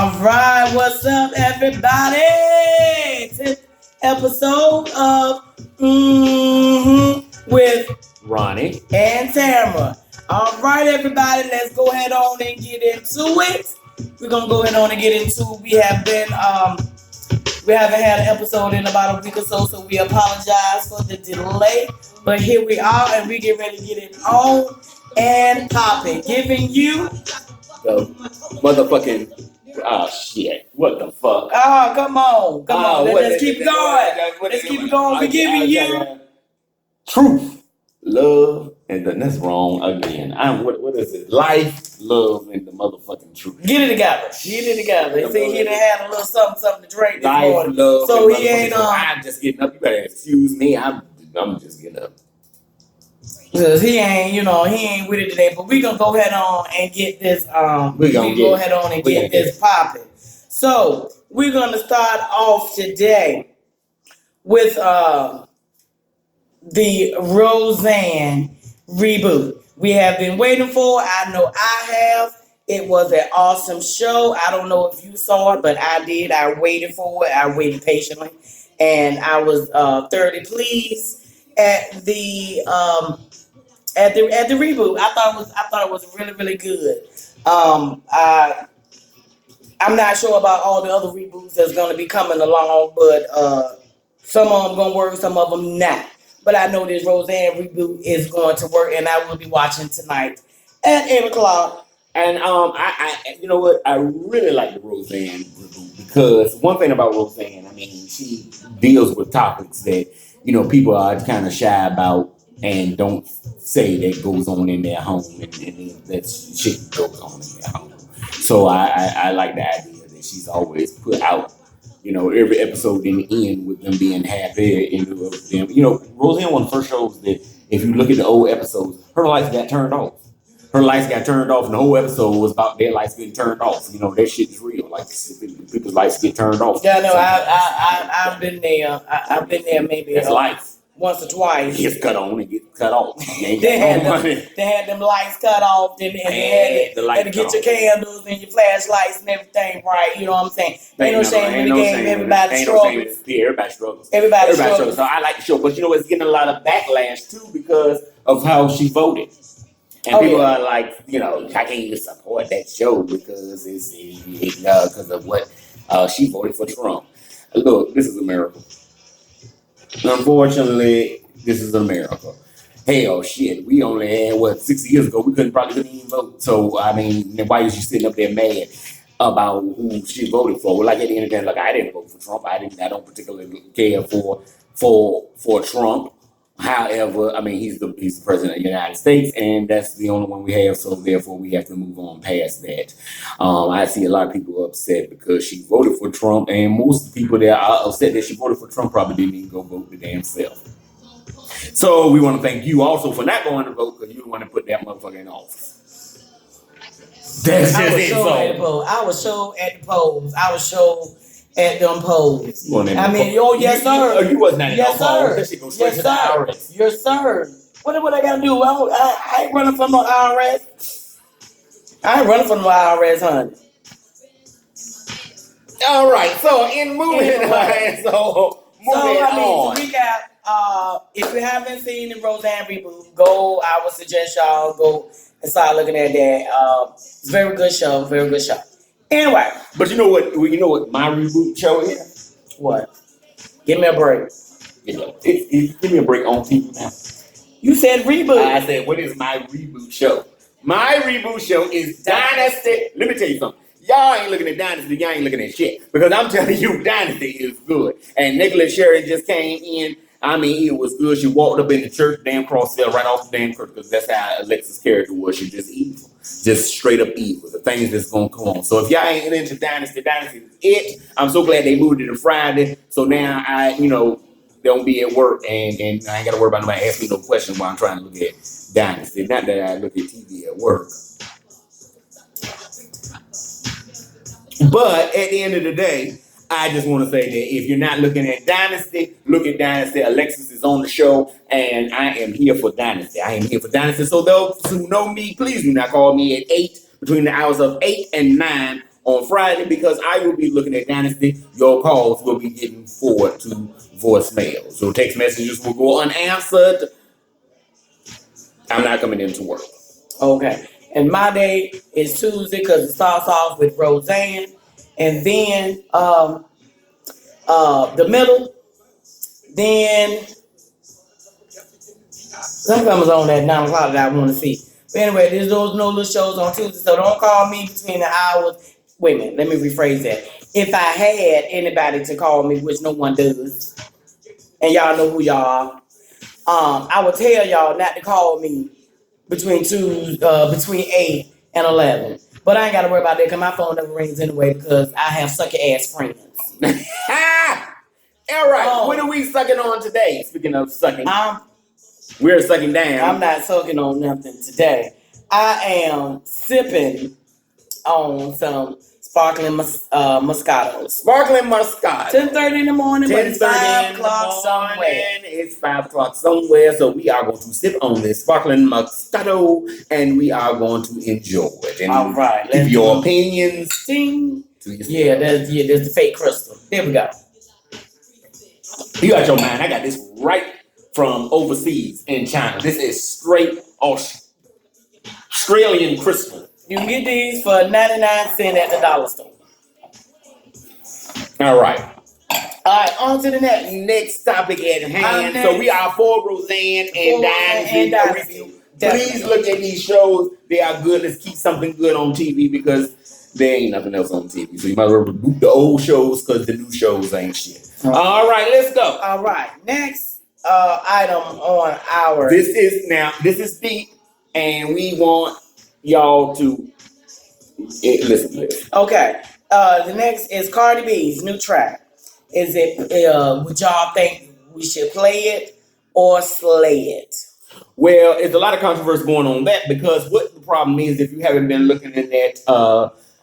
All right, what's up, everybody? 10th episode of with Ronnie and Tamara. All right, everybody, let's go ahead on and get into it. We're gonna go ahead on and get into it. We haven't had an episode in about a week or so we apologize for the delay. But here we are, and we get ready to get it on and popping, giving you the motherfucking shit. What the fuck? Oh, come on. Let's keep it going. Let's keep it going. We're giving you truth, love, and that's wrong again. What is it? Life, love, and the motherfucking truth. Get it together. He said he done had a little something to drink this Life, morning. love, So he ain't I'm just getting up. You better excuse me. I'm just getting up. Cause he ain't with it today, but we gonna go ahead on and get this this popping. So we're gonna start off today with the Roseanne reboot. We have been waiting for it. I know I have. It was an awesome show. I don't know if you saw it, but I did. I waited for it. I waited patiently, and I was thoroughly pleased at the reboot. I thought it was really, really good. I'm not sure about all the other reboots that's going to be coming along, but some of them going to work, some of them not. But I know this Roseanne reboot is going to work, and I will be watching tonight at 8 o'clock. And I you know what? I really like the Roseanne reboot because one thing about Roseanne, I mean, she deals with topics that people are kind of shy about and don't say that goes on in their home, and that shit goes on in their home. So I like the idea that she's always put out, every episode in the end with them being happy. Roseanne, one of the first shows that if you look at the old episodes, her lights got turned off. Her lights got turned off, and the whole episode was about their lights getting turned off. That shit is real. Like people's lights get turned off. Yeah, no, I've been there. I've been there maybe. That's life. Once or twice. It gets cut on and get cut off. They had them lights cut off, and they had to get your candles and your flashlights and everything right. You know what I'm saying? Ain't no shame in the game. Everybody struggles. Everybody struggles. Everybody struggles. So I like the show, but it's getting a lot of backlash too because of how she voted. And people are like, I can't even support that show because it's because of what she voted for Trump. Look, this is America. Unfortunately, this is America. Hell, shit. We only had 6 years ago. We couldn't even vote. So I mean, why is she sitting up there mad about who she voted for? Well, like at the end of the day, like I didn't vote for Trump. I don't particularly care for Trump. However, I mean, he's the president of the United States, and that's the only one we have. So therefore, we have to move on past that. I see a lot of people upset because she voted for Trump, and most people that are upset that she voted for Trump probably didn't even go vote the damn self. So we want to thank you also for not going to vote because you don't want to put that motherfucker in office. That's just it. I was so at the polls. I was so at them polls. I mean, yes, sir. You wasn't at yes, sir. That shit go straight to the IRS. Yes, sir. What I gotta do? I ain't running from no IRS. I ain't running from no IRS, honey. All right. So moving on. So we got. If you haven't seen the Roseanne reboot, go. I would suggest y'all go and start looking at that. It's a very good show. Very good show. Anyway, but you know what my reboot show is? What? Give me a break. Give me a break on TV now. You said reboot. I said, what is my reboot show? My reboot show is Dynasty. Let me tell you something. Y'all ain't looking at Dynasty. Y'all ain't looking at shit. Because I'm telling you, Dynasty is good. And Nicholas Sherry just came in. I mean, it was good. She walked up in the church, damn cross fell right off the damn church because that's how Alexis' character was. She's just evil. Just straight up evil. The things that's going to come on. So if y'all ain't into Dynasty is it. I'm so glad they moved it to Friday. So now I, don't be at work and I ain't got to worry about nobody asking me no questions while I'm trying to look at Dynasty. Not that I look at TV at work. But at the end of the day, I just want to say that if you're not looking at Dynasty, look at Dynasty. Alexis is on the show, and I am here for Dynasty. So those who know me, please do not call me at 8, between the hours of 8 and 9 on Friday because I will be looking at Dynasty. Your calls will be getting forward to voicemail. So text messages will go unanswered. I'm not coming into work. Okay. And my day is Tuesday because it starts off with Roseanne. And then the middle. Then some comes on at 9 o'clock that I want to see. But anyway, there's no little shows on Tuesday, so don't call me between the hours. Wait a minute, let me rephrase that. If I had anybody to call me, which no one does, and y'all know who y'all are, I would tell y'all not to call me between 8 and 11. But I ain't got to worry about that because my phone never rings anyway because I have sucker ass friends. All right, what are we sucking on today? Speaking of sucking, we're sucking down. I'm not sucking on nothing today. I am sipping on some sparkling Moscatos. Sparkling Moscato. 10:30 in the morning, but it's 5 o'clock somewhere. It's 5 o'clock somewhere, so we are going to sip on this sparkling Moscato, and we are going to enjoy it. And all right, give your opinions. Ting. Yeah, that's the fake crystal. There we go. You got your mind. I got this right from overseas in China. This is straight Australian crystal. You can get these for 99 cents at the dollar store. All right. All right, on to the next topic at hand. So we are for Roseanne and Dynasty. Please look at these shows. They are good. Let's keep something good on TV because there ain't nothing else on TV. So you might as well reboot the old shows because the new shows ain't shit. All right, let's go. All right, next item on our... This is deep, and we want y'all to listen to this. Okay, the next is Cardi B's new track. Is it, would y'all think we should play it or slay it? Well, it's a lot of controversy going on that because what the problem is, if you haven't been looking in that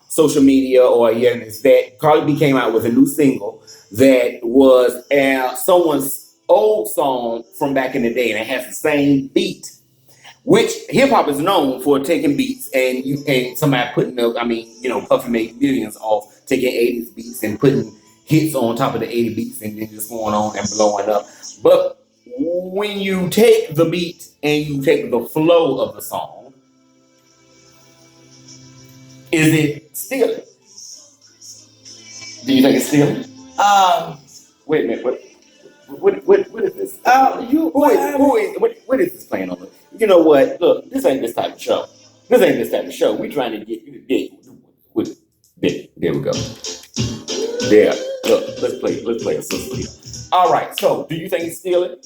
social media is that Cardi B came out with a new single that was someone's old song from back in the day, and it has the same beat, which hip hop is known for taking beats and somebody putting up. Puffy made millions off taking 80s beats and putting hits on top of the 80 beats and then just going on and blowing up. But when you take the beat and you take the flow of the song, is it stealing? Do you think it's stealing? Wait a minute. What is this? What is this playing on? You know what? Look, this ain't this type of show. We trying to get you to dig. There we go. There. Look, let's play a sister. All right. So, do you think it's stealing?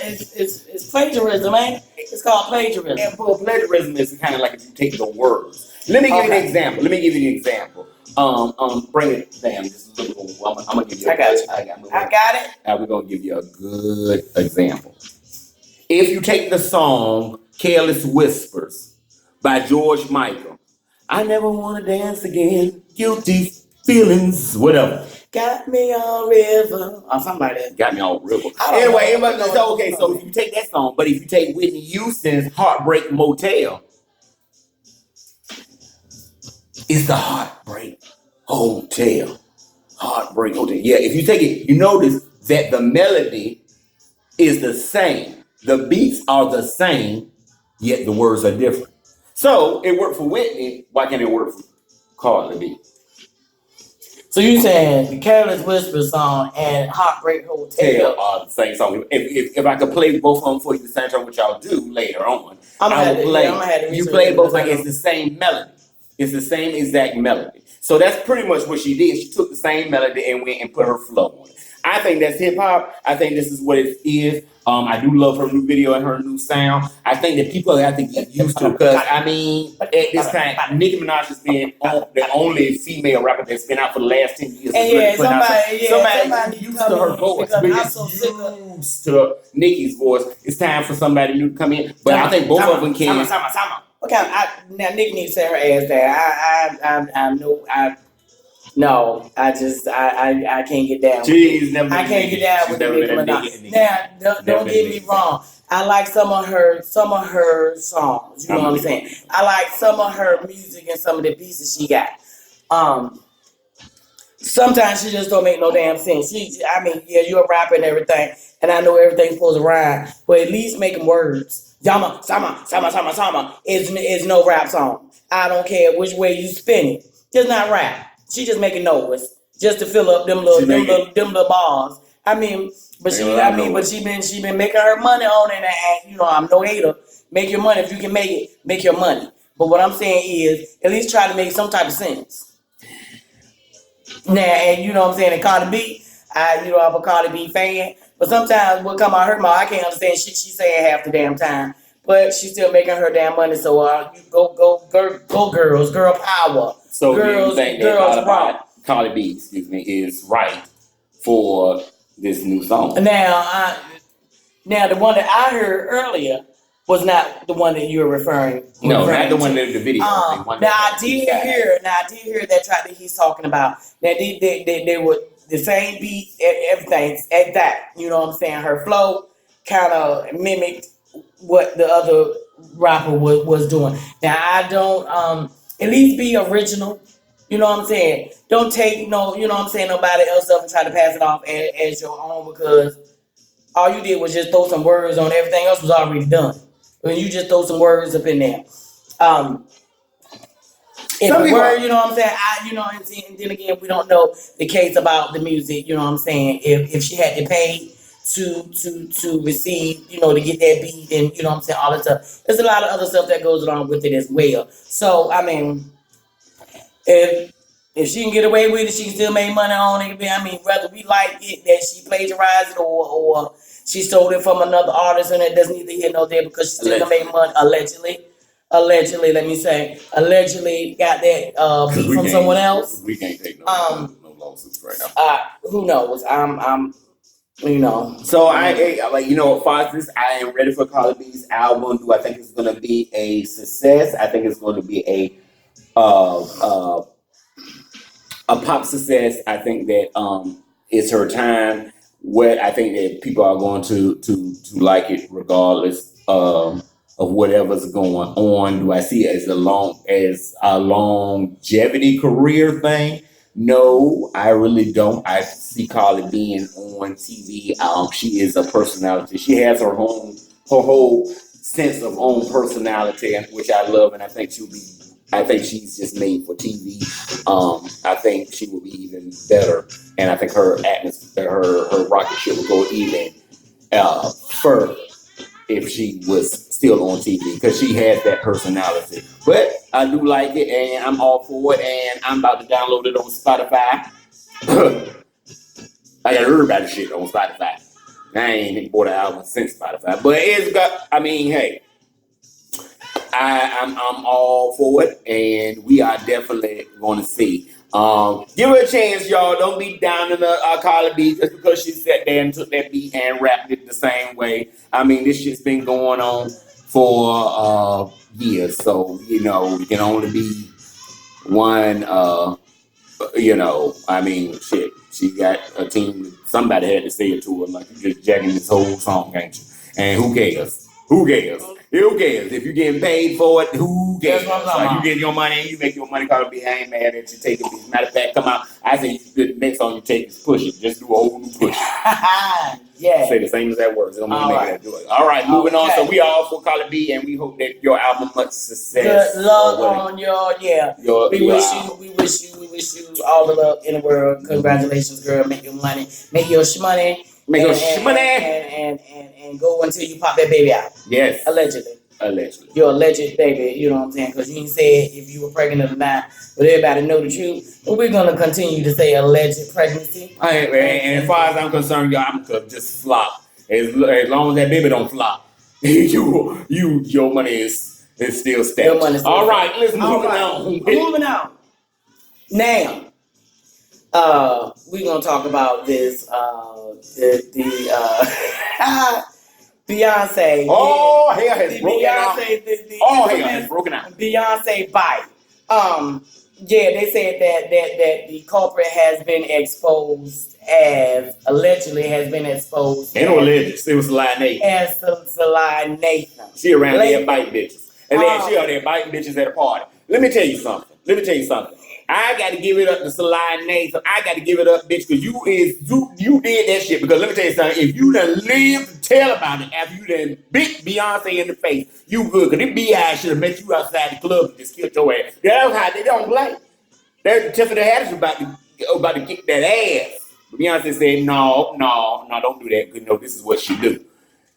It's plagiarism, man. It's called plagiarism. And for plagiarism is kind of like if you take the words. Let me give you an example. Bring it down just a little. I'm gonna give you. I got it. Now we're gonna give you a good example. If you take the song "Careless Whispers" by George Michael, I never want to dance again. Guilty feelings, whatever. Got me on river. Or something like that. Got me on river. Anyway, okay. So if you take that song, but if you take Whitney Houston's "Heartbreak Motel," it's the Heartbreak Hotel. Heartbreak Hotel. Yeah, if you take it, you notice that the melody is the same. The beats are the same, yet the words are different. So it worked for Whitney. Why can't it work for Cardi B? So you saying the Careless Whisper song and Heartbreak Hotel are the same song? If I could play both of them for you at the same time, which I'll do later on, I will play. You play both, like it's the same melody. It's the same exact melody. So that's pretty much what she did. She took the same melody and went and put her flow on it. I think that's hip hop. I think this is what it is. I do love her new video and her new sound. I think that people have to get used to it because, at this time, Nicki Minaj has been the only female rapper that's been out for the last 10 years. And somebody used to her voice. Used to Nicki's voice. It's time for somebody new to come in. But I think both of them can. Okay, now Nicki needs to say her ass down. I can't get down. I can't get down with Nicki Minaj. Now, don't get me wrong. I like some of her songs. You know what I'm saying? I like some of her music and some of the pieces she got. Sometimes she just don't make no damn sense. Yeah, you're a rapper and everything, and I know everything's supposed to rhyme, but at least make them words. Yama, sama, sama, sama, sama is no rap song. I don't care which way you spin it. Just not rap. She just making noise just to fill up them little bars. But she been making her money on it, and I'm no hater. Make your money if you can make it. Make your money. But what I'm saying is, at least try to make some type of sense. Now, and you know what I'm saying, and Cardi B, I'm a Cardi B fan, but sometimes what come out her mouth, I can't understand shit she's saying half the damn time. But she's still making her damn money, so you go girls, girl power. So girls, you think girls that Cardi B, is right for this new song? Now the one that I heard earlier was not the one that you were referring. No, not the one that the video. Now I did hear that track that he's talking about. Now they were the same beat and everything at that. You know what I'm saying? Her flow kind of mimicked what the other rapper was doing. Now I don't at least be original. You know what I'm saying? Don't take nobody else stuff and try to pass it off as your own, because all you did was just throw some words on everything else was already done. When you just throw some words up in there. If the word, you know what I'm saying? And then again, we don't know the case about the music, you know what I'm saying? If she had to pay to receive, to get that beat and, you know what I'm saying, all that stuff. There's a lot of other stuff that goes along with it as well. So, if she can get away with it, she can still make money on it. Whether we like it that she plagiarized it or she stole it from another artist, and it doesn't need to hear no there because she still make money. Allegedly, let me say, allegedly got that beat from someone else. We can't take no lawsuits right now. Who knows? So as far as this, I am ready for Cardi B's album. Do I think it's going to be a success? I think it's going to be a pop success. I think that it's her time. I think that people are going to like it regardless of whatever's going on. Do I see it as a longevity career thing? No, I really don't. I see Cardi being on TV. She is a personality. She has her whole sense of own personality, which I love, and I think she's just made for TV. I think she will be even better, and I think her atmosphere, her rocket ship will go even further if she was still on TV, because she has that personality. But I do like it, and I'm all for it, and I'm about to download it on Spotify. I got everybody shit on Spotify. I ain't bought an album since Spotify, but it's got. Hey. I'm all for it, and we are definitely going to see. Give her a chance, y'all. Don't be down in the Cardi B just because she sat there and took that beat and rapped it the same way. This shit's been going on for years, so you can only be one. Shit. She got a team. Somebody had to say it to her, like, you just jacking this whole song, ain't you? And who cares? Who cares? Who cares? If you're getting paid for it, who cares? Like, you get your money, you make your money. Cardi B, I ain't mad at you taking it. Matter of fact, come out. I say the next song you take is Push It. Just do a whole new Push It. Yeah. Say the same as that words. It don't mean make that do it. All right, moving on. So we are all for Cardi B, and we hope that your album much success. Good luck on we wish you all the luck in the world. Congratulations, girl. Make your money. Make your shmoney. Make your shmoney. And go until you pop that baby out. Yes. Allegedly. Your alleged baby, you know what I'm saying? Because you ain't said if you were pregnant or not, but everybody know the truth. But we're going to continue to say alleged pregnancy. And as far as I'm concerned, y'all, I'm going to just flop. As long as that baby don't flop, your money is still stacked. All right, let's move on. Moving on. Now, we're going to talk about this, Beyonce. Oh, hell has broken out. Hell has broken out. Beyonce bite. They said that the culprit has been exposed allegedly has been exposed. Ain't no alleged. It was Salai Nathan. As Salai Nathan. She around there biting bitches. And then she out there biting bitches at a party. Let me tell you something. I got to give it up to Salai Nathan. I got to give it up, bitch, because you did that shit. Because let me tell you something. If you done lived to tell about it after you done bit Beyonce in the face, you good. Because this B.I. should have met you outside the club and just killed your ass. That's how they don't play. They're Tiffany Haddish about to kick that ass. But Beyonce said, no, don't do that. Because no, this is what she do.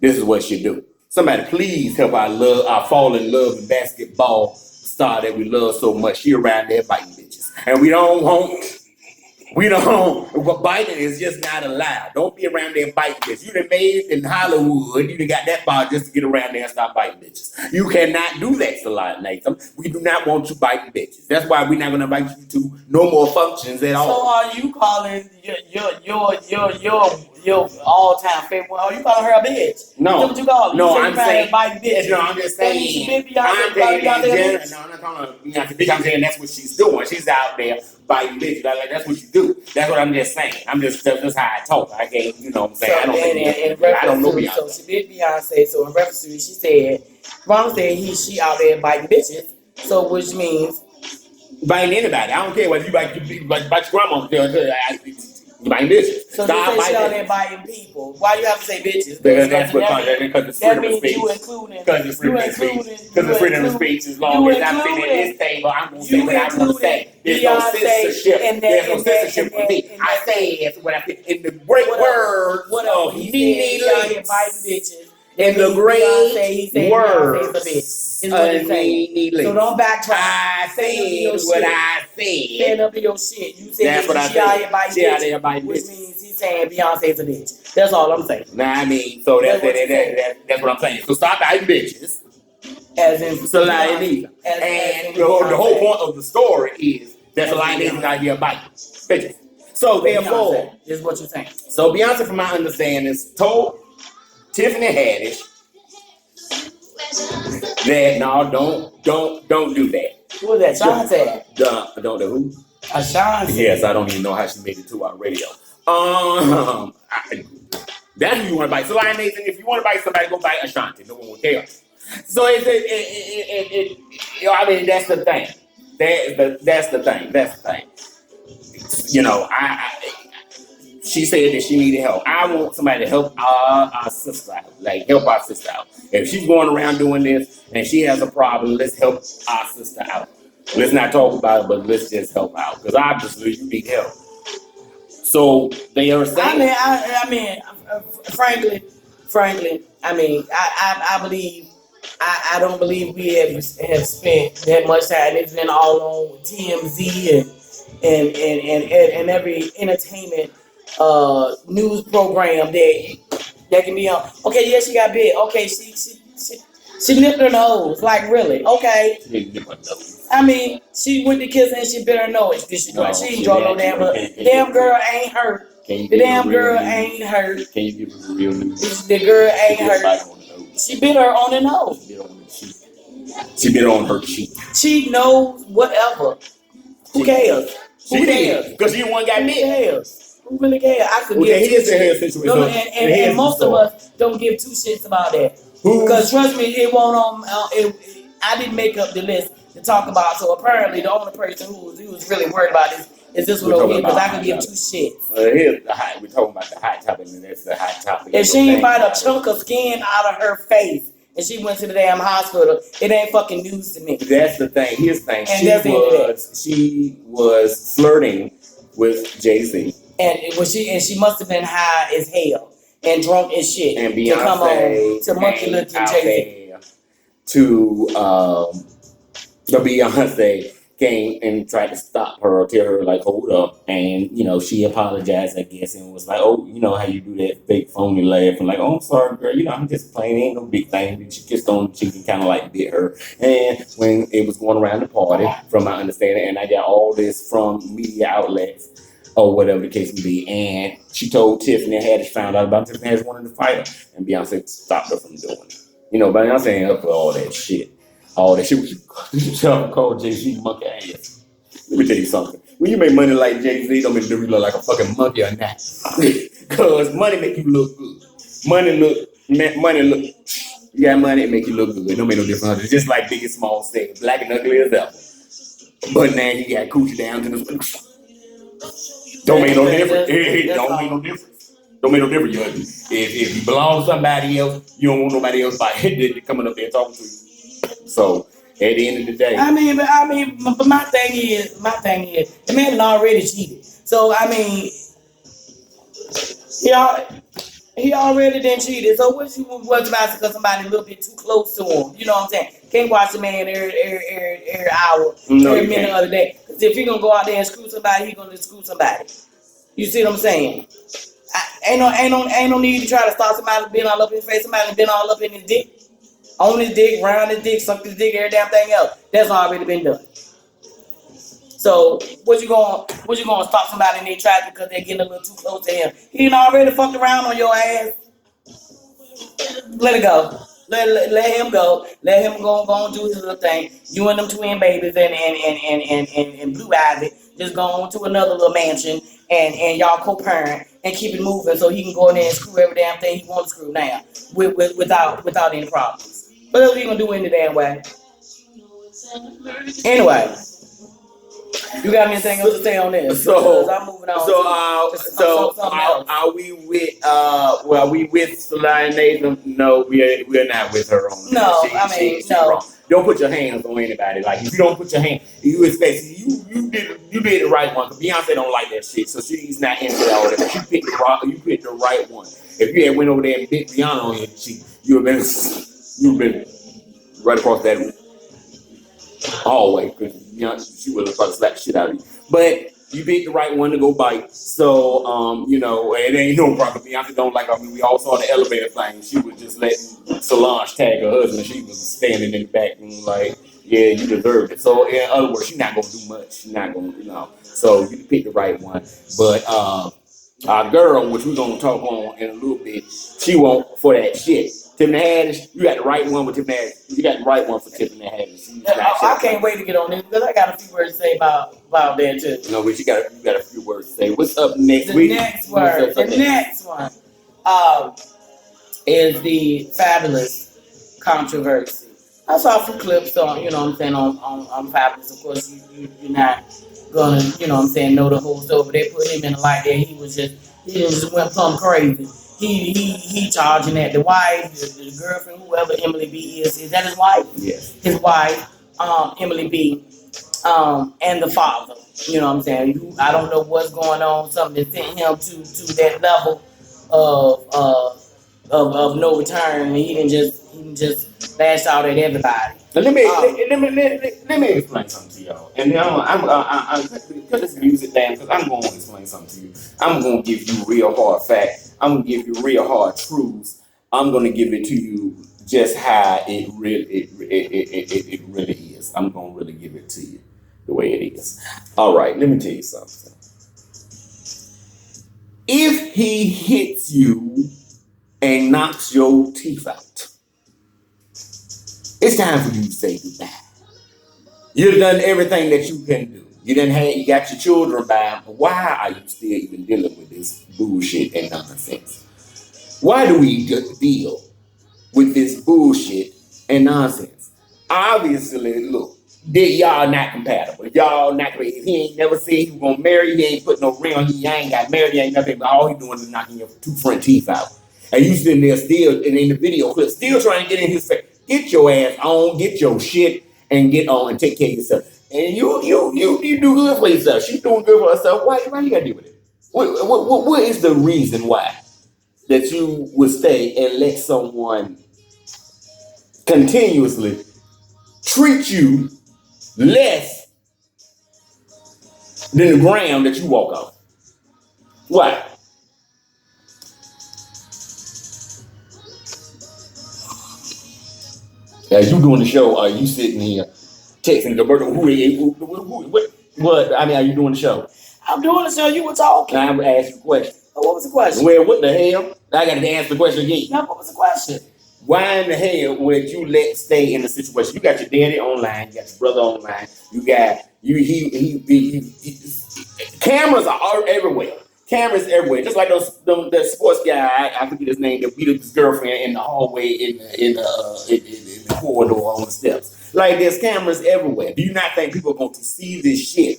This is what she do. Somebody please help our fall in love and basketball star that we love so much. She around there biting bitches. And we don't, biting is just not allowed. Don't be around there biting bitches. You done made in Hollywood, you done got that bar just to get around there and stop biting bitches. You cannot do that, Salai Nathan. We do not want you biting bitches. That's why we're not gonna invite you to no more functions at all. So are you calling your all-time favorite? Are you calling her a bitch? No. That's what you call her. No, You I'm say saying. bitch. No, I'm just saying. She bit I'm Beyonce, saying. No, I'm not calling her Beyonce. Bitch, I'm saying that's what she's doing. She's out there biting bitches. Like, that's what you do. That's what I'm just saying. That's how I talk. I can't, you know what I'm saying? So, I don't think I don't know Beyonce. So she bit Beyonce. So in reference to it, she said, Ron said she out there biting bitches. So which means biting anybody. I don't care whether you bite your grandma. You biting bitches. so Stop they say she out biting. there biting people. Why you have to say bitches? Because that's what because it's that freedom of means speech. you including Because it's freedom of speech. Because it's freedom of speech. As long as I'm sitting at this table, I'm going to say what I want to say. There's no censorship. There's no censorship for me. I say what I think in the great words of Nene Leakes. In the great words of Nene Leakes. So don't backtrack. I said what I said. Stand up in your shit. You said that's what I she out here said. biting bitches, which means he's saying Beyonce's a bitch. That's all I'm saying. Nah, I mean, so that's what I'm saying. So stop biting bitches. As in Salai Nathan. And the whole point of the story is that Salai Nathan out here biting bitches. So therefore, is what you're saying. So Beyonce, from my understanding, told Tiffany Haddish that no, don't do that. Who was that? Sean said. Don't know who. Sean said. Yes, I don't even know how she made it to our radio. That's who you want to bite. So, like Nathan, if you want to bite somebody, go bite Ashanti. No one will care. So I mean, that's the thing. That's the thing. You know, she said that she needed help. I want somebody to help our sister out. Like, help our sister out. If she's going around doing this and she has a problem, let's help our sister out. Let's not talk about it, but let's just help out. Because obviously you need help. So they are saying. I mean, frankly, I mean, I believe. I don't believe we have spent that much time. It's been all on TMZ and every entertainment news program that can be on. Okay, yeah, she got bit. Okay, she nipped her nose. Like, really? Okay. I mean, she went to kiss and she bit her nose. Did she? No, she didn't draw no damn. Damn girl ain't hurt. The damn girl ain't hurt. Can you give me real news? The girl ain't hurt. She bit her on the nose. She bit on her cheek. Cheek, nose, whatever. Who cares? Who cares? Because you one got bit. Who cares? Who really cares? I could give two shits. No, and most of us don't give two shits about that. Because trust me, it won't I didn't make up the list to talk about. So apparently, the only person who was really worried about is this one over here. Because I could give two shits. Here's the hot. We're talking about the hot topic, and that's the hot topic. If she ain't bite a chunk of skin out of her face and she went to the damn hospital, it ain't fucking news to me. That's the thing. Here's the thing. She was flirting with Jay-Z. And she must have been high as hell and drunk as shit and Beyonce to come on to monkey look at Jay-Z. The Beyonce came and tried to stop her or tell her, like, hold up. And, you know, she apologized, I guess, and was like, oh, you know how you do that fake phony laugh. And like, oh, I'm sorry, girl. You know, I'm just playing. Ain't no big thing. She kissed on the cheek and kind of like bit her. And when it was going around the party, from my understanding, and I got all this from media outlets or whatever the case may be, and she told Tiffany Haddish, found out about Tiffany Haddish wanted to fight her. And Beyonce stopped her from doing it. You know, Beyonce ain't up for all that shit. All that shit. You call Jay-Z monkey ass. Let me tell you something. When you make money like Jay-Z, don't make you look like a fucking monkey or not. Because money make you look good. Money look. You got money, it make you look good. It don't make no difference. It's just like Biggie Small said, black and ugly as ever. But now he got coochie down to the don't make no difference. Don't make no difference. Don't make no difference, you ugly. If you belong to somebody else, you don't want nobody else coming up there talking to you. So at the end of the day, but my thing is, the man already cheated. So I mean, he already done cheated. So what's about because somebody a little bit too close to him? You know what I'm saying? Can't watch a man every hour, every minute of the day. Because if he gonna go out there and screw somebody, he gonna screw somebody. You see what I'm saying? Ain't no need to try to stop somebody being all up in his face. Somebody been all up in his dick, on his dick, round his dick, suck his dick, every damn thing else. That's already been done. So what you gonna stop somebody in their tracks because they're getting a little too close to him? He done already fucked around on your ass. Let it go. Let him go. Let him go and do his little thing. You and them twin babies and Blue Ivy just go on to another little mansion and y'all co-parent and keep it moving so he can go in there and screw every damn thing he wants to screw now without any problems. What else he gonna do any damn way? Anyway. You got anything else to say on this? So I'm moving on. Are we with we with Salina Nathan? No, we're not with her on. No, she's no. Wrong. Don't put your hands on anybody. Like if you don't put your hand, you expect you did the right one. Cause Beyonce don't like that shit, so she's not into all that. But you picked the right one. If you had went over there and bit Beyonce on your cheek, you've been right across that hallway because she would have probably slapped the shit out of you. But you picked the right one to go bite. So it ain't no problem. Beyonce don't like. We all saw the elevator thing. She was just letting Solange tag her husband. She was standing in the back room like, yeah, you deserved it. So in other words, she's not gonna do much. She's not gonna, So you picked the right one. But our girl, which we're gonna talk on in a little bit, she won't for that shit. Tiffany Haddish, you got the right one with Tiffany Haddish. You got the right one for Tiffany Haddish. I can't wait to get on this because I got a few words to say about that too. No, but you got a few words to say. What's up next the week? The next one is the Fabulous controversy. I saw some clips on, on Fabulous. Of course, you're not gonna, know the whole story. But they put him in the light there. He just went plumb crazy. He charging at the wife, the girlfriend, whoever Emily B is that his wife? Yes. His wife, Emily B, and the father. You know what I'm saying? I don't know what's going on. Something that sent him to that level of no return, and he didn't just lash out at everybody. Let me explain something to y'all. And I'm cut this music down because I'm going to explain something to you. I'm going to give you real hard facts. I'm going to give you real hard truths. I'm going to give it to you just how it really is. I'm going to really give it to you the way it is. All right, let me tell you something. If he hits you and knocks your teeth out, it's time for you to say goodbye. You've done everything that you can do. You got your children by, but why are you still even dealing with this bullshit and nonsense? Why do we deal with this bullshit and nonsense? Obviously, look, y'all not compatible. Y'all not compatible. He ain't never said he was gonna marry you. He ain't put no ring on you. He ain't got married. He ain't nothing. But all he doing is knocking your two front teeth out. And you sitting there still, and in the video clip, still trying to get in his face. Get your ass on, get your shit, and get on and take care of yourself. And you do good for yourself. She's doing good for herself. Why you gotta deal with it? What is the reason why that you would stay and let someone continuously treat you less than the ground that you walk on? Why? As you doing the show, are you sitting here texting the bird? What? I mean, are you doing the show? I'm doing the show. You were talking. Now I'm gonna ask you a question. What was the question? Well, what the hell? I got to answer the question again. No, what was the question? Why in the hell would you stay in the situation? You got your daddy online, you got your brother online, you got he cameras are everywhere. Cameras everywhere, just like that sports guy. I forget his name that beat up his girlfriend in the hallway in the corridor on the steps. Like there's cameras everywhere. Do you not think people are going to see this shit?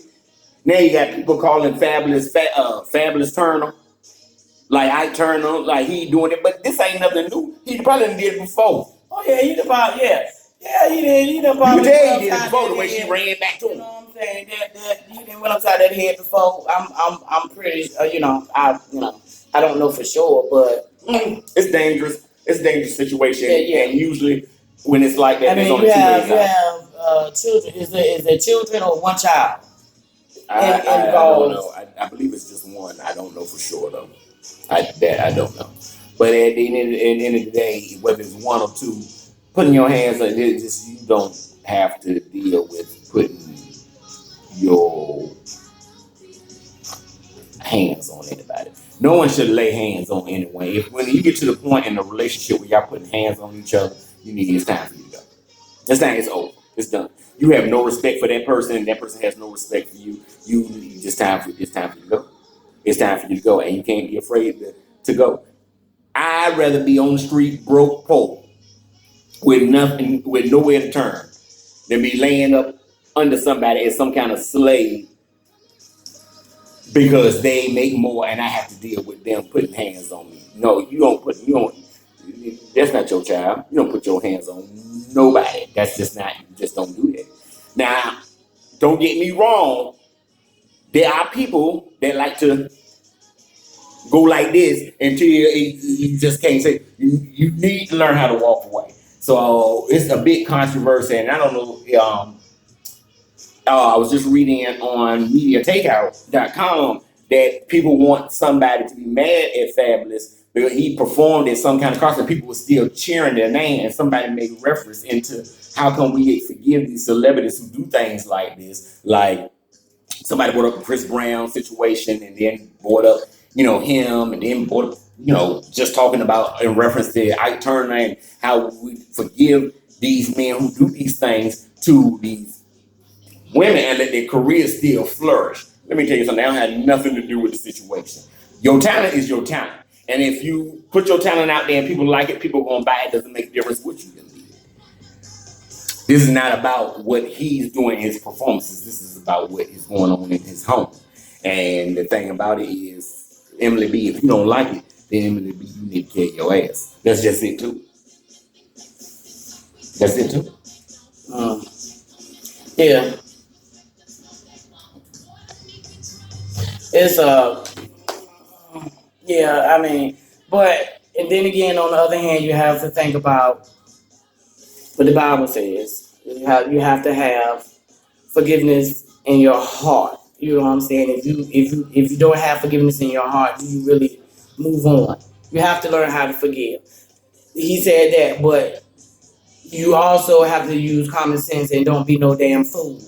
Now you got people calling Fabulous Turner, like Ike Turner, like he doing it, but this ain't nothing new. He probably done did it before. Oh yeah, he about he did. He done You probably can tell he did it upside before that the way she head. ran back to You him. know what I'm saying? That he didn't went upside that head before. I'm pretty. I don't know for sure, but It's dangerous. It's a dangerous situation, yeah. and usually when it's like that, I there's mean, only two ways out. children. Is there children or one child I don't involved? know. I believe it's just one. I don't know for sure though. I don't know. But at the end of the day, whether it's one or two, putting your hands on it, just you don't have to deal with putting your hands on anybody. No one should lay hands on anyone. If when you get to the point in the relationship where y'all putting hands on each other, it's time for you to go. This thing is over. It's done. You have no respect for that person, and that person has no respect for you. It's time for you to go. It's time for you to go, and you can't be afraid to go. I'd rather be on the street broke poor with nothing, with nowhere to turn, than be laying up under somebody as some kind of slave because they make more and I have to deal with them putting hands on me. No, that's not your child. You don't put your hands on nobody. That's just not, you just don't do that. Now, don't get me wrong. There are people that like to go like this until you just can't say, you need to learn how to walk away. So it's a big controversy, and I don't know. I was just reading on MediaTakeout.com that people want somebody to be mad at Fabulous because he performed at some kind of concert. People were still cheering their name, and somebody made reference into how come we forgive these celebrities who do things like this. Like somebody brought up the Chris Brown situation, and then brought up him, and then brought up just talking about in reference to Ike Turner and how we forgive these men who do these things to these women and let their careers still flourish. Let me tell you something, that don't have nothing to do with the situation. Your talent is your talent. And if you put your talent out there and people like it, people are going to buy it, doesn't make a difference what you can do. This is not about what he's doing in his performances. This is about what is going on in his home. And the thing about it is, Emily B, if you don't like it, then Emily B, you need to kill your ass. That's just it too. That's it too. Yeah. It's yeah, I mean, but and then again, on the other hand, you have to think about what the Bible says. You have to have forgiveness in your heart. You know what I'm saying? If you don't have forgiveness in your heart, do you really move on? You have to learn how to forgive. He said that, but you also have to use common sense and don't be no damn fool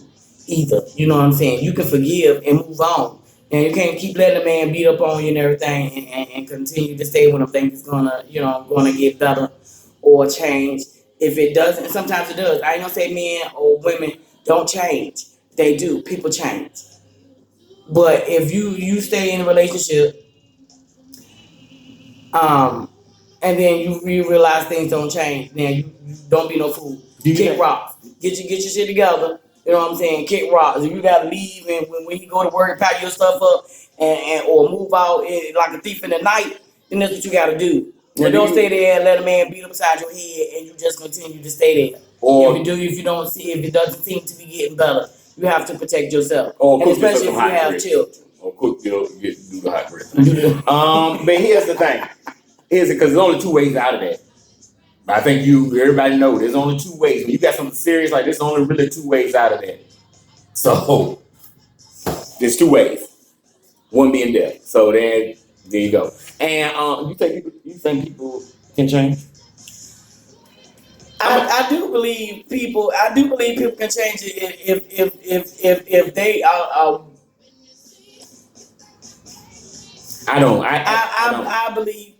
either. You know what I'm saying? You can forgive and move on. And you can't keep letting a man beat up on you and everything and continue to stay when I think it's gonna get better or change. If it doesn't, sometimes it does. I ain't gonna say men or women don't change. They do. People change. But if you stay in a relationship, and then you realize things don't change, then you don't be no fool. Kick rocks. Get your shit together. You know what I'm saying? Kick rocks. If you gotta leave and when you go to work, pack your stuff up and or move out like a thief in the night, then that's what you gotta do. But don't stay there and let a man beat up beside your head and you just continue to stay there. Or if it doesn't seem to be getting better, you have to protect yourself. Or and especially if you have children. Or do the hot grits. But here's the thing. Because there's only two ways out of that. I think everybody knows there's only two ways. When you got something serious like this, there's only really two ways out of that. So there's two ways. One being death. So there you go. And you think people can change? I do believe people. I do believe people can change it if they are. I don't. I believe.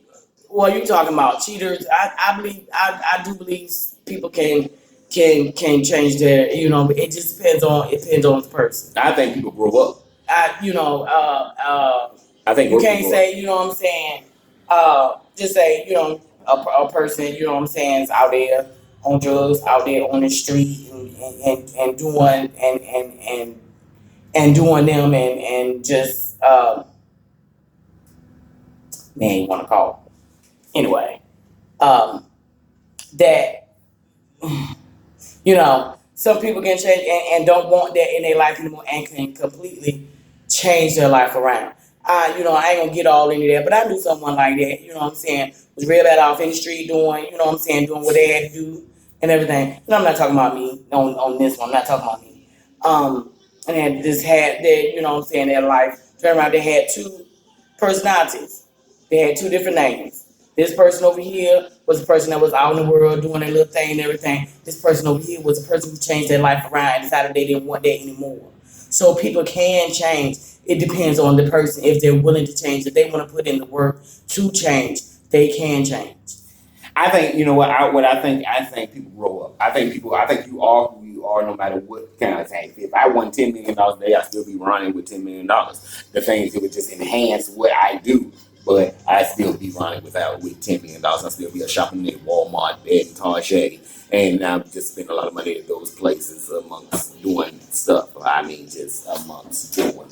Well, you talking about cheaters? I believe. I do believe people can change their. But it just depends on the person. I think people grow up. I think You most can't people say, you know what I'm saying, just say, a person, you know what I'm saying, is out there on drugs, out there on the street and doing and doing them and just man, you wanna call it. Anyway, um that some people can change and don't want that in their life anymore and can completely change their life around. I ain't gonna get all into that, but I knew someone like that, you know what I'm saying, was real bad off in the street doing, you know what I'm saying, doing what they had to do and everything. And I'm not talking about me on this one, I'm not talking about me. And then just had that, you know what I'm saying, their life turned around, they had two personalities. They had two different names. This person over here was a person that was out in the world doing their little thing and everything. This person over here was a person who changed their life around and decided they didn't want that anymore. So people can change. It depends on the person if they're willing to change. If they want to put in the work to change, they can change. I think you know what I think. I think people grow up. I think you are who you are, no matter what kind of thing. If I won $10 million a day, I'd still be running with $10 million. The thing is, it would just enhance what I do, but I'd still be running with $10 million. I'd still be a shopping at Walmart, Bed and Target, and I would just spend a lot of money at those places amongst doing stuff. I mean, just amongst doing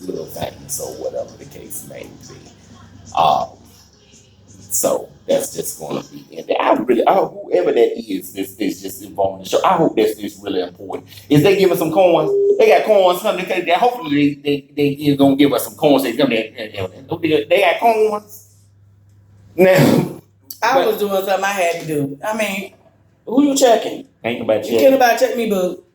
little things or whatever the case may be. So that's just going to be in there. Whoever that is just involved in the show. I hope that's just really important. Is they give us some coins? They got coins, something. Hopefully they is gonna give us some coins. They got coins. Now, I was doing something I had to do. I mean, who you checking? Ain't nobody checking. You can't nobody check me, boo.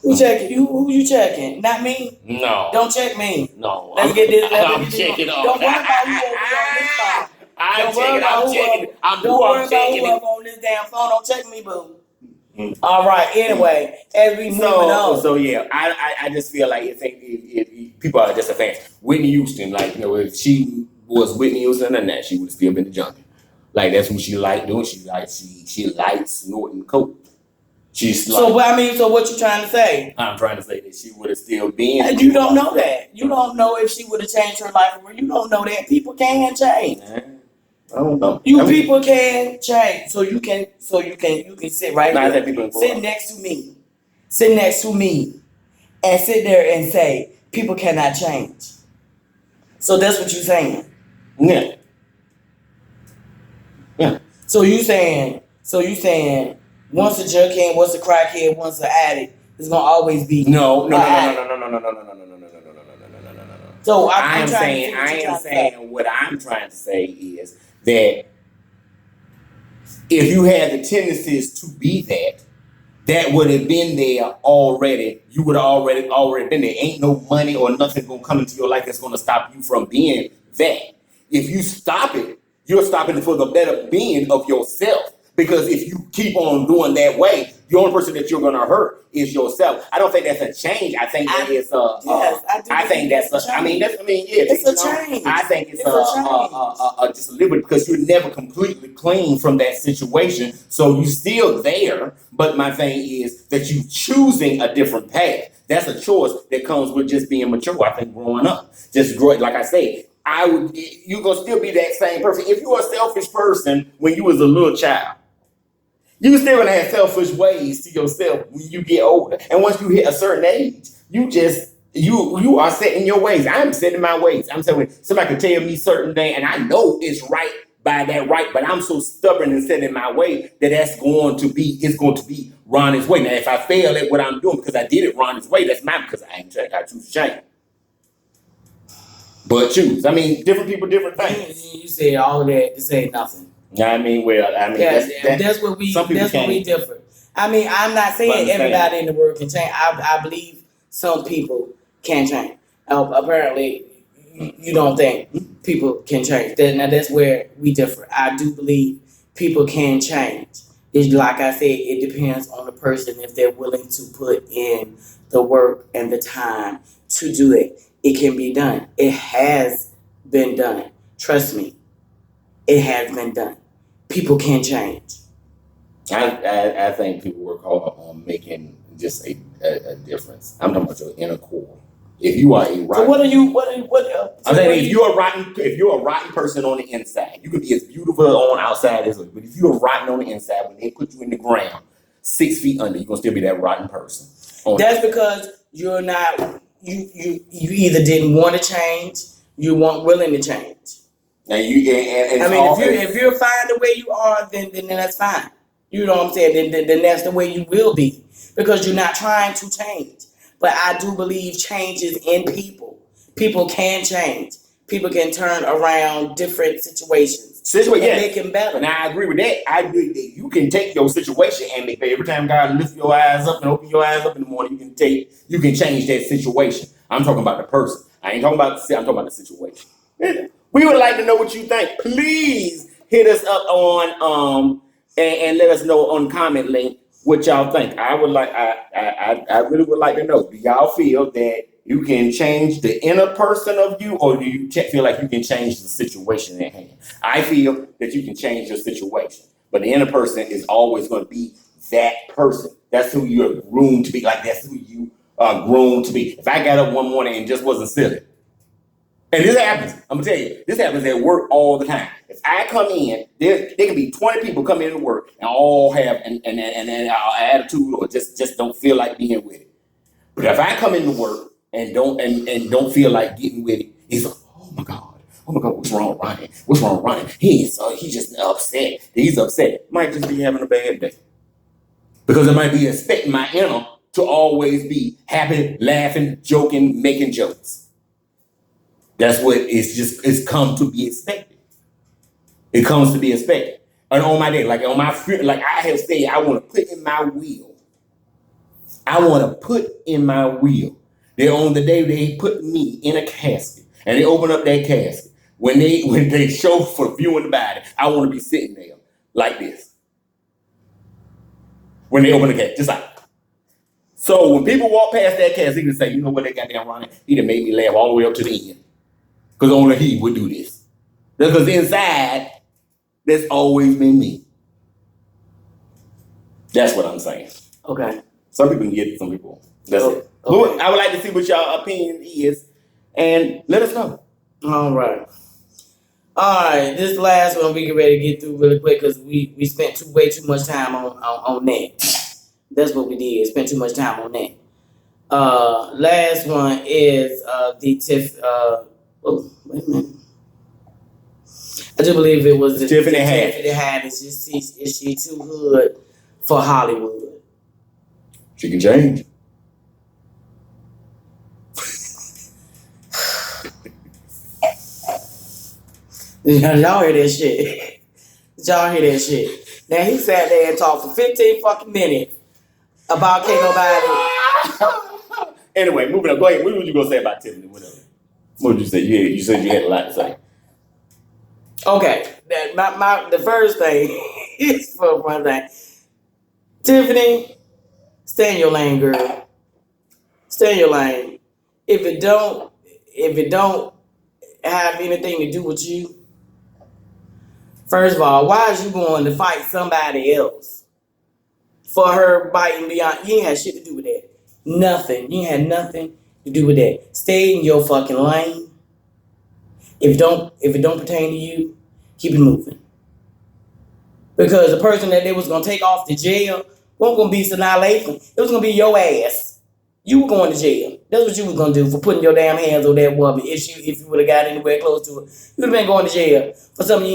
Who checking? Who you checking? Not me. No. Don't check me. No. Let's get this. I'm checking off. Don't worry about who over here on this phone. I'm checking. Don't worry about who up on this damn phone. Don't check me, boo. All right. Anyway, as we moving on. So yeah, I just feel like if people are just a fan. Whitney Houston, like if she was Whitney Houston and that, she would have still been a junkie. Like that's what she liked doing. She likes snorting coke. So what you trying to say? I'm trying to say that she would have still been. And you don't know that. You don't know if she would have changed her life. You don't know that. People can change. I don't know. People can change. So you can sit right here. Sit next to me. Sit next to me. And sit there and say, people cannot change. So that's what you're saying. Yeah. Yeah. So you saying once a junkie, once a crackhead, once an addict, it's gonna always be no. So I am saying what I'm trying to say is that if you had the tendencies to be that would have been there already. You would have already been there. Ain't no money or nothing gonna come into your life that's gonna stop you from being that. If you stop it, you're stopping it for the better being of yourself. Because if you keep on doing that way, the only person that you're gonna hurt is yourself. I don't think that's a change. I think that it's it's a change. I think it's just a little bit because you're never completely clean from that situation. So you're still there. But my thing is that you choosing a different path. That's a choice that comes with just being mature. I think growing up, just growing, like I said, you're gonna still be that same person. If you're a selfish person when you was a little child, you still gonna have selfish ways to yourself when you get older. And once you hit a certain age, you are set in your ways. I'm set in my ways. I'm saying somebody could tell me certain things, and I know it's right by that right, but I'm so stubborn and set in my way that it's going to be Ronnie's way. Now, if I fail at what I'm doing because I did it Ronnie's way, that's mine because I choose to change. But choose. I mean, different people, different things. You said all of that to say nothing. That's what we differ. I mean, I'm not saying everybody in the world can change. I believe some people can change. Apparently, you don't think people can change. Now that's where we differ. I do believe people can change. It's like I said, it depends on the person if they're willing to put in the work and the time to do it. It can be done. It has been done. Trust me. It has been done. People can change. I think people work hard on making just a difference. I'm talking about your inner core. If you are a rotten, so what are you? I'm saying if you're a rotten person on the inside, you can be as beautiful on outside as, but if you're rotten on the inside, when they put you in the ground 6 feet under, you're gonna still be that rotten person. That's because you're not. You either didn't want to change, you weren't willing to change. And I mean, if you're fine the way you are, then that's fine. You know what I'm saying? Then that's the way you will be, because you're not trying to change. But I do believe change is in people. People can change. People can turn around different situations and make them better. And I agree with that. I agree that you can take your situation and make every time God lifts your eyes up and open your eyes up in the morning, you can change that situation. I'm talking about the person. I'm talking about the situation. We would like to know what you think. Please hit us up on and let us know on the comment link what y'all think. I really would like to know. Do y'all feel that you can change the inner person of you, or do you feel like you can change the situation at hand? I feel that you can change your situation, but the inner person is always going to be that person. That's who you're groomed to be. Like, that's who you are groomed to be. If I got up one morning and just wasn't silly, and this happens, I'm gonna tell you, this happens at work all the time. If I come in, there can be 20 people come into work and all have an attitude or just don't feel like being with it. But if I come into work and don't feel like getting with it, it's like, oh my God, what's wrong with Ryan? What's wrong with Ryan? He's just upset. He's upset. Might just be having a bad day. Because it might be expecting my inner to always be happy, laughing, joking, making jokes. That's what it's come to be expected. It comes to be expected. And on my day, like on my like I have said, I want to put in my will. That on the day they put me in a casket and they open up that casket, when they show for viewing the body, I want to be sitting there like this. When they open the casket, just like. So when people walk past that casket, they can say, you know what, they goddamn Ronnie, he done made me laugh all the way up to the end. Because only he would do this. Because inside, that's always been me. That's what I'm saying. Okay. Some people can get it, some people. That's it. Okay. I would like to see what y'all opinion is, and let us know. All right. This last one we get ready to get through really quick because we spent way too much time on that. That's what we did. Spent too much time on that. Last one is the Tiff. Oh, wait a minute. I do believe it was the Tiffany Haddish. Is she too hood for Hollywood? She can change. Y'all hear that shit? Y'all hear that shit? Now he sat there and talked for 15 fucking minutes about can't nobody. Anyway, moving on. Go ahead. What was you gonna say about Tiffany? Whatever. What did you say? You said you had a lot to say. Okay, the first thing is for one thing. Tiffany, stay in your lane, girl. Stay in your lane. If it don't have anything to do with you, first of all, why is you going to fight somebody else for her biting beyond? You ain't had shit to do with that. Nothing. You ain't had nothing to do with that. Stay in your fucking lane. If it don't pertain to you, keep it moving. Because the person that they was gonna take off to jail wasn't gonna be Sanaa Lathan. It was gonna be your ass. You were going to jail. That's what you was gonna do for putting your damn hands on that woman. If you would have got anywhere close to her, you would have been going to jail for something you